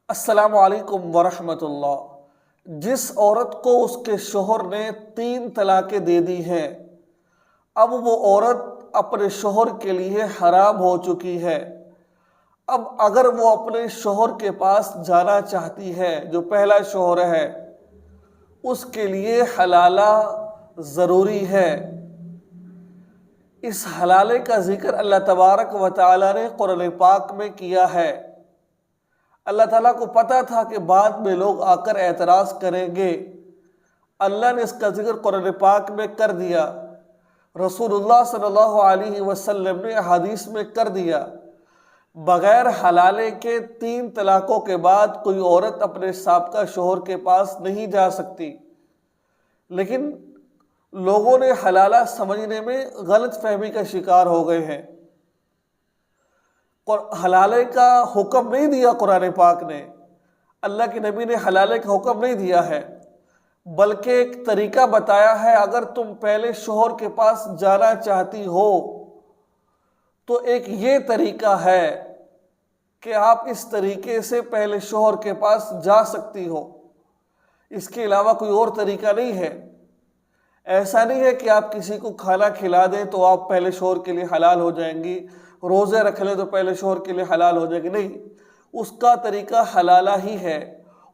السلام علیکم ورحمۃ اللہ۔ جس عورت کو اس کے شوہر نے 3 طلاقیں دے دی ہیں، اب وہ عورت اپنے شوہر کے لیے حرام ہو چکی ہے۔ اب اگر وہ اپنے شوہر کے پاس جانا چاہتی ہے، جو پہلا شوہر ہے، اس کے لیے حلالہ ضروری ہے۔ اس حلالے کا ذکر اللہ تبارک و تعالی نے قرآن پاک میں کیا ہے۔ اللہ تعالیٰ کو پتہ تھا کہ بعد میں لوگ آ کر اعتراض کریں گے، اللہ نے اس کا ذکر قرآن پاک میں کر دیا، رسول اللہ صلی اللہ علیہ وسلم نے حدیث میں کر دیا۔ بغیر حلالے کے 3 طلاقوں کے بعد کوئی عورت اپنے سابقہ شوہر کے پاس نہیں جا سکتی، لیکن لوگوں نے حلالہ سمجھنے میں غلط فہمی کا شکار ہو گئے ہیں۔ حلالے کا حکم نہیں دیا قرآن پاک نے، اللہ کے نبی نے حلالے کا حکم نہیں دیا ہے، بلکہ ایک طریقہ بتایا ہے۔ اگر تم پہلے شوہر کے پاس جانا چاہتی ہو تو ایک یہ طریقہ ہے کہ آپ اس طریقے سے پہلے شوہر کے پاس جا سکتی ہو، اس کے علاوہ کوئی اور طریقہ نہیں ہے۔ ایسا نہیں ہے کہ آپ کسی کو کھانا کھلا دیں تو آپ پہلے شوہر کے لیے حلال ہو جائیں گی، روزے رکھ لیں تو پہلے شوہر کے لیے حلال ہو جائے گی، نہیں، اس کا طریقہ حلالہ ہی ہے،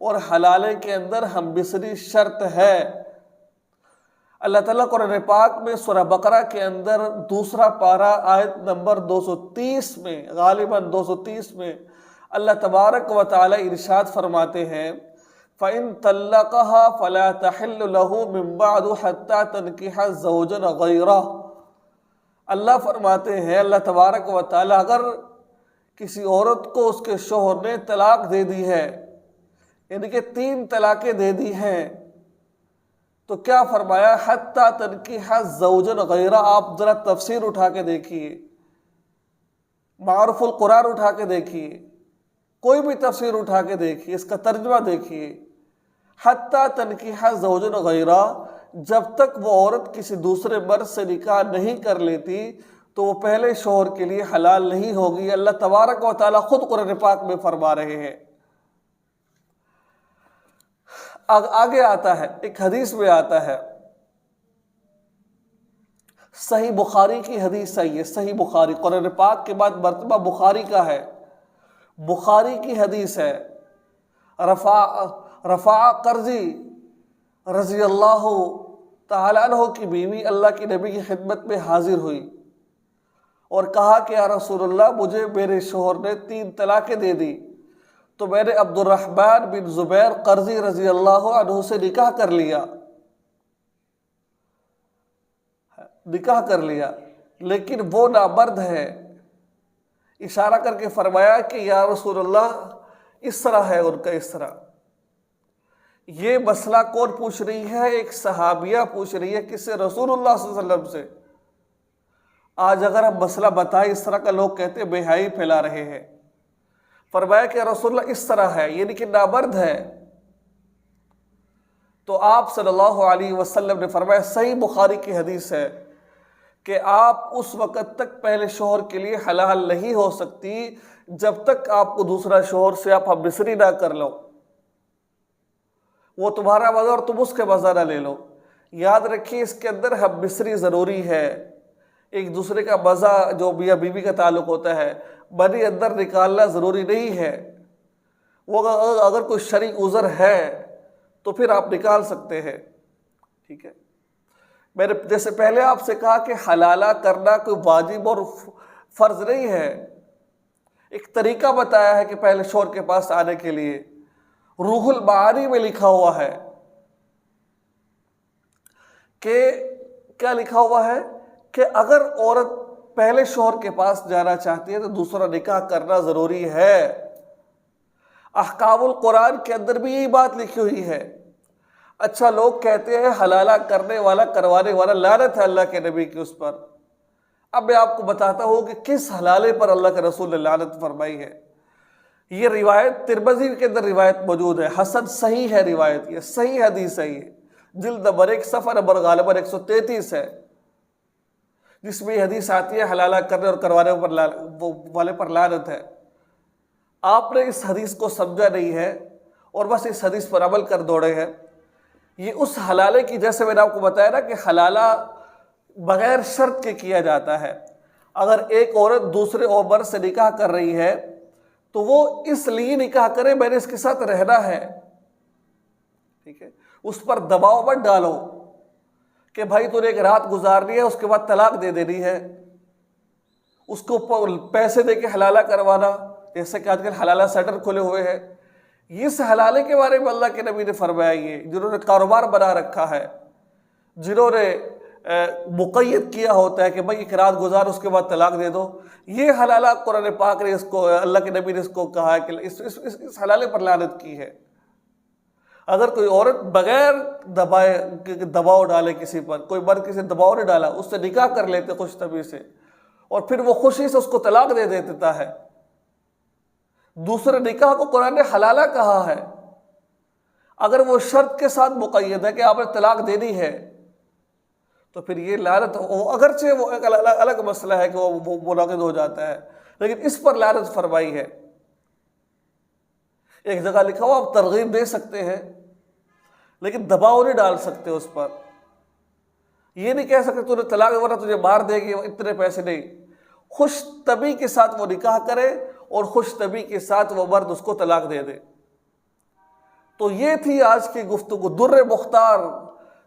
اور حلالے کے اندر ہم بسری شرط ہے۔ اللہ تعالیٰ قرآن پاک میں سورہ بقرہ کے اندر 2 پارہ آیت نمبر 230 میں، غالباً 230 میں اللہ تبارک و تعالی ارشاد فرماتے ہیں، فَإِن طَلَّقَهَا فَلَا تَحِلُّ لَهُ مِن بَعْدُ حَتَّى تَنكِحَ زَوْجًا غَيْرَهُ۔ اللہ فرماتے ہیں، اللہ تبارک و تعالی اگر کسی عورت کو اس کے شوہر نے طلاق دے دی ہے، یعنی کہ 3 طلاقیں دے دی ہیں، تو کیا فرمایا؟ حَتَّى تَنكِحَ زَوْجًا غَيْرَهُ۔ آپ ذرا تفسیر اٹھا کے دیکھیے، معارف القرآن اٹھا کے دیکھیے، کوئی بھی تفسیر اٹھا کے دیکھیے، اس کا ترجمہ دیکھیے، حَتَّى تَنكِحَ زَوْجًا غَيْرَهُ۔ جب تک وہ عورت کسی دوسرے مرد سے نکاح نہیں کر لیتی تو وہ پہلے شوہر کے لیے حلال نہیں ہوگی۔ اللہ تبارک و تعالیٰ خود قرآن پاک میں فرما رہے ہیں۔ آگے آتا ہے، ایک حدیث میں آتا ہے، صحیح بخاری کی حدیث ہے، یہ صحیح بخاری، قرآن پاک کے بعد مرتبہ بخاری کا ہے، بخاری کی حدیث ہے۔ رفاع قرظی رضی اللہ تعالیٰ عنہ کی بیوی اللہ کے نبی کی خدمت میں حاضر ہوئی اور کہا کہ یا رسول اللہ، مجھے میرے شوہر نے 3 طلاقیں دے دی، تو میں نے عبد الرحمن بن زبیر قرظی رضی اللہ عنہ سے نکاح کر لیا، لیکن وہ نامرد ہے۔ اشارہ کر کے فرمایا کہ یا رسول اللہ، اس طرح ہے ان کا، اس طرح۔ یہ مسئلہ کون پوچھ رہی ہے؟ ایک صحابیہ پوچھ رہی ہے، کس سے؟ رسول اللہ صلی اللہ علیہ وسلم سے۔ آج اگر ہم مسئلہ بتائیں، اس طرح کا لوگ کہتے ہیں بے حیائی پھیلا رہے ہیں۔ فرمایا کہ رسول اللہ اس طرح ہے، یعنی کہ نامرد ہے۔ تو آپ صلی اللہ علیہ وسلم نے فرمایا، صحیح بخاری کی حدیث ہے، کہ آپ اس وقت تک پہلے شوہر کے لیے حلال نہیں ہو سکتی جب تک آپ کو دوسرا شوہر سے آپ ہم بستری نہ کر لو، وہ تمہارا مزہ اور تم اس کے مزہ نہ لے لو۔ یاد رکھیے، اس کے اندر ہم بستری ضروری ہے، ایک دوسرے کا مزہ جو میاں بیوی کا تعلق ہوتا ہے منی اندر نکالنا ضروری نہیں ہے۔ وہ اگر کوئی شرعی عذر ہے تو پھر آپ نکال سکتے ہیں، ٹھیک ہے۔ میں نے جیسے پہلے آپ سے کہا کہ حلالہ کرنا کوئی واجب اور فرض نہیں ہے، ایک طریقہ بتایا ہے کہ پہلے شوہر کے پاس آنے کے لیے۔ روح المعانی میں لکھا ہوا ہے کہ کیا لکھا ہوا ہے کہ اگر عورت پہلے شوہر کے پاس جانا چاہتی ہے تو دوسرا نکاح کرنا ضروری ہے۔ احکام القرآن کے اندر بھی یہی بات لکھی ہوئی ہے۔ اچھا، لوگ کہتے ہیں حلالہ کرنے والا، کروانے والا، لعنت ہے اللہ کے نبی کی اس پر۔ اب میں آپ کو بتاتا ہوں کہ کس حلالے پر اللہ کے رسول نے لعنت فرمائی ہے۔ یہ روایت ترمذی کے اندر روایت موجود ہے، حسن صحیح ہے روایت، یہ صحیح حدیث ہے، یہ جلد نمبر 1 صفحہ نمبر غالباً 133 ہے، جس میں یہ حدیث آتی ہے حلالہ کرنے اور کروانے والے پر لعنت ہے۔ آپ نے اس حدیث کو سمجھا نہیں ہے اور بس اس حدیث پر عمل کر دوڑے ہیں۔ یہ اس حلالے کی، جیسے میں نے آپ کو بتایا نا کہ حلالہ بغیر شرط کے کیا جاتا ہے۔ اگر ایک عورت دوسرے مرد سے نکاح کر رہی ہے تو وہ اس لیے نکاح کرے میں نے اس کے ساتھ رہنا ہے، ٹھیک ہے، اس پر دباؤ مت ڈالو کہ بھائی تو نے ایک رات گزارنی ہے اس کے بعد طلاق دے دینی ہے، اس کو پیسے دے کے حلالہ کروانا، جیسے کہ آج کل حلالہ سینٹر کھلے ہوئے ہیں۔ اس حلالے کے بارے میں اللہ کے نبی نے فرمایا، یہ جنہوں نے کاروبار بنا رکھا ہے، جنہوں نے مقید کیا ہوتا ہے کہ بھائی ایک رات گزار اس کے بعد طلاق دے دو، یہ حلالہ قرآن پاک نے اس کو، اللہ کے نبی نے اس کو کہا ہے کہ اس حلالے پر لعنت کی ہے۔ اگر کوئی عورت بغیر دباؤ ڈالے کسی پر، کوئی مرد کسی دباؤ نہیں ڈالا، اس سے نکاح کر لیتے خوش طبعی سے، اور پھر وہ خوشی سے اس کو طلاق دے دیتا ہے، دوسرے نکاح کو قرآن نے حلالہ کہا ہے۔ اگر وہ شرط کے ساتھ مقید ہے کہ آپ نے طلاق دینی ہے تو پھر یہ لعنت، اگرچہ وہ ایک الگ مسئلہ ہے کہ وہ منعقد ہو جاتا ہے، لیکن اس پر لعنت فرمائی ہے۔ ایک جگہ لکھا ہوا آپ ترغیب دے سکتے ہیں لیکن دباؤ نہیں ڈال سکتے اس پر، یہ نہیں کہہ سکتے تو نے طلاق ورنہ تجھے مار دے گی، اتنے پیسے نہیں۔ خوش طبعی کے ساتھ وہ نکاح کرے اور خوش طبعی کے ساتھ وہ مرد اس کو طلاق دے دے۔ تو یہ تھی آج کی گفتگو۔ در مختار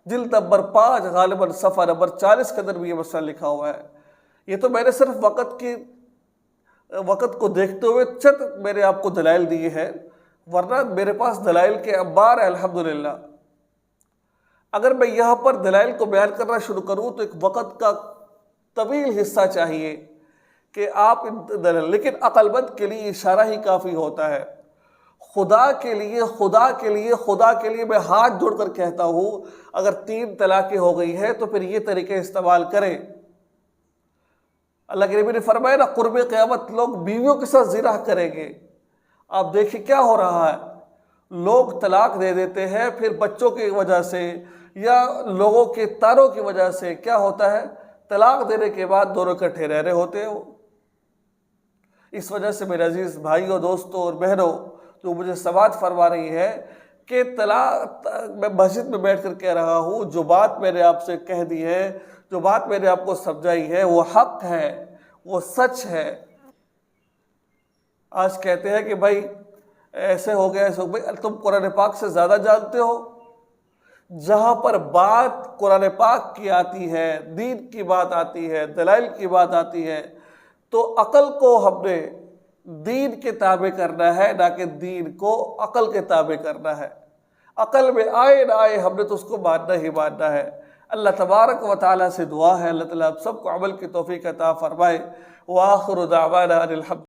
جلد نمبر 5 غالباً صفحہ نمبر 40 کے اندر بھی یہ مسئلہ لکھا ہوا ہے۔ یہ تو میں نے صرف وقت کو دیکھتے ہوئے چند میں نے آپ کو دلائل دیے ہیں، ورنہ میرے پاس دلائل کے انبار ہے الحمدللہ۔ اگر میں یہاں پر دلائل کو بیان کرنا شروع کروں تو ایک وقت کا طویل حصہ چاہیے کہ آپ دلائل، لیکن عقل مند کے لیے اشارہ ہی کافی ہوتا ہے۔ خدا کے لیے میں ہاتھ جوڑ کر کہتا ہوں، اگر 3 طلاقیں ہو گئی ہے تو پھر یہ طریقے استعمال کریں۔ اللہ کے نبی نے فرمایا نا، قرب قیامت لوگ بیویوں کے ساتھ زنا کریں گے۔ آپ دیکھیں کیا ہو رہا ہے، لوگ طلاق دے دیتے ہیں، پھر بچوں کی وجہ سے یا لوگوں کے تاروں کی وجہ سے کیا ہوتا ہے، طلاق دینے کے بعد دونوں اکٹھے رہ رہے ہوتے ہیں۔ اس وجہ سے میرے عزیز بھائیوں، دوستوں اور بہنوں جو مجھے سماعت فرما رہی ہے کہ طلاق، میں مسجد میں بیٹھ کر کہہ رہا ہوں، جو بات میں نے آپ سے کہہ دی ہے، جو بات میں نے آپ کو سمجھائی ہے، وہ حق ہے، وہ سچ ہے۔ آج کہتے ہیں کہ بھائی ایسے ہو گیا، ایسے ہو گیا، تم قرآن پاک سے زیادہ جانتے ہو۔ جہاں پر بات قرآن پاک کی آتی ہے، دین کی بات آتی ہے، دلائل کی بات آتی ہے، تو عقل کو ہم نے دین کے تابع کرنا ہے، نہ کہ دین کو عقل کے تابع کرنا ہے۔ عقل میں آئے نہ آئے ہم نے تو اس کو ماننا ہی ماننا ہے۔ اللہ تبارک و تعالیٰ سے دعا ہے اللہ تعالیٰ ہم سب کو عمل کی توفیق عطا فرمائے۔ وآخر دعوانا ان الحمد